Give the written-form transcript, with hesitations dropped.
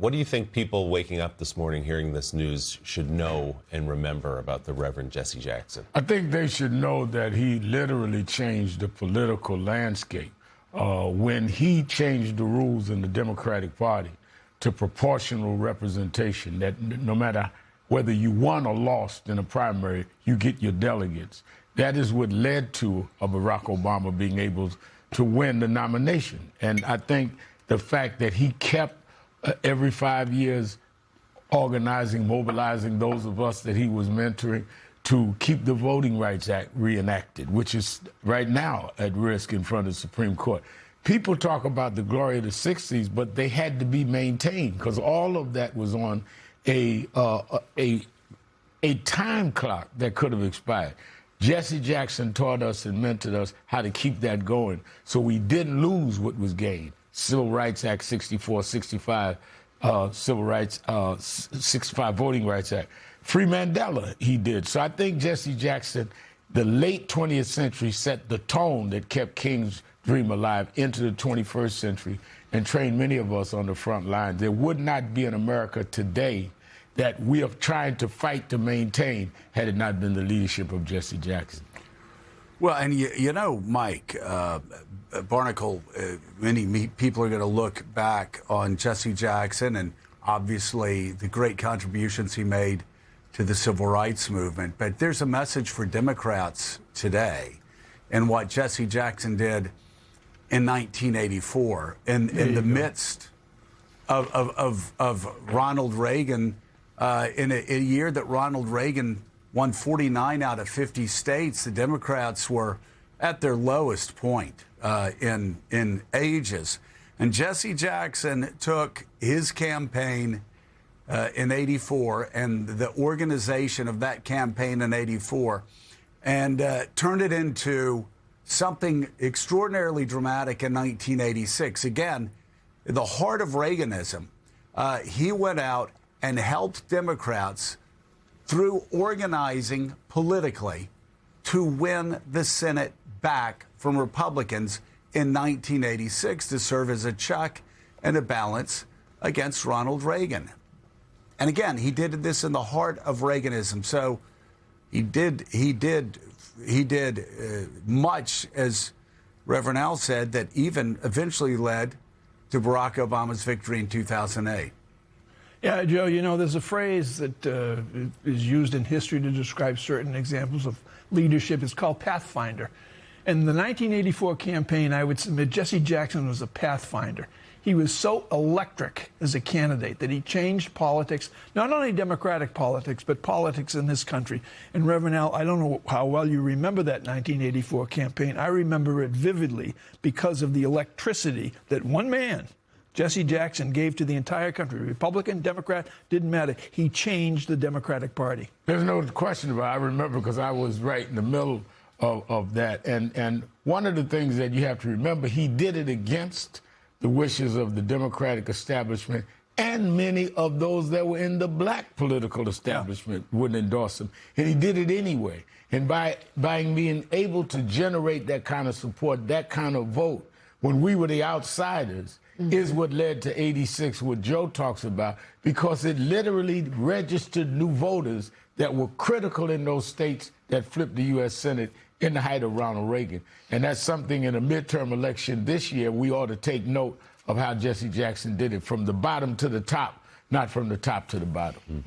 What do you think people waking up this morning hearing this news should know and remember about the Reverend Jesse Jackson? I think they should know that he literally changed the political landscape when he changed the rules in the Democratic Party to proportional representation, that no matter whether you won or lost in a primary, you get your delegates. That is what led to Barack Obama being able to win the nomination. And I think the fact that he kept every 5 years organizing, mobilizing those of us that he was mentoring to keep the Voting Rights Act reenacted, which is right now at risk in front of the Supreme Court. People talk about the glory of the 60s, but they had to be maintained because all of that was on a time clock that could have expired. Jesse Jackson taught us and mentored us how to keep that going so we didn't lose what was gained. Civil Rights Act 64, 65, Civil Rights 65 Voting Rights Act. Free Mandela, he did. So I think Jesse Jackson, the late 20th century, set the tone that kept King's dream alive into the 21st century and trained many of us on the front lines. There would not be an America today that we are trying to fight to maintain had it not been the leadership of Jesse Jackson. Well, and you know, Mike, Barnacle, many people are going to look back on Jesse Jackson and obviously the great contributions he made to the civil rights movement. But there's a message for Democrats today and what Jesse Jackson did in 1984 in the midst of Ronald Reagan, in a year that Ronald Reagan won 49 out of 50 states. The Democrats were at their lowest point in ages. And Jesse Jackson took his campaign in '84 and the organization of that campaign in '84 and turned it into something extraordinarily dramatic in 1986. Again, the heart of Reaganism. He went out and helped Democrats through organizing politically to win the Senate back from Republicans in 1986 to serve as a check and a balance against Ronald Reagan. And again, he did this in the heart of Reaganism. So he did much, as Reverend Al said, that even eventually led to Barack Obama's victory in 2008. Yeah, Joe, you know, there's a phrase that is used in history to describe certain examples of leadership. It's called pathfinder. In the 1984 campaign, I would submit Jesse Jackson was a pathfinder. He was so electric as a candidate that he changed politics, not only Democratic politics, but politics in this country. And Reverend Al, I don't know how well you remember that 1984 campaign. I remember it vividly because of the electricity that one man, Jesse Jackson, gave to the entire country. Republican, Democrat, didn't matter. He changed the Democratic Party. There's no question about it. I remember because I was right in the middle of that. And one of the things that you have to remember, he did it against the wishes of the Democratic establishment, and many of those that were in the black political establishment wouldn't endorse him. And he did it anyway. And by being able to generate that kind of support, that kind of vote, when we were the outsiders, is what led to '86, what Joe talks about, because it literally registered new voters that were critical in those states that flipped the U.S. Senate in the height of Ronald Reagan. And that's something in a midterm election this year we ought to take note of how Jesse Jackson did it from the bottom to the top, not from the top to the bottom.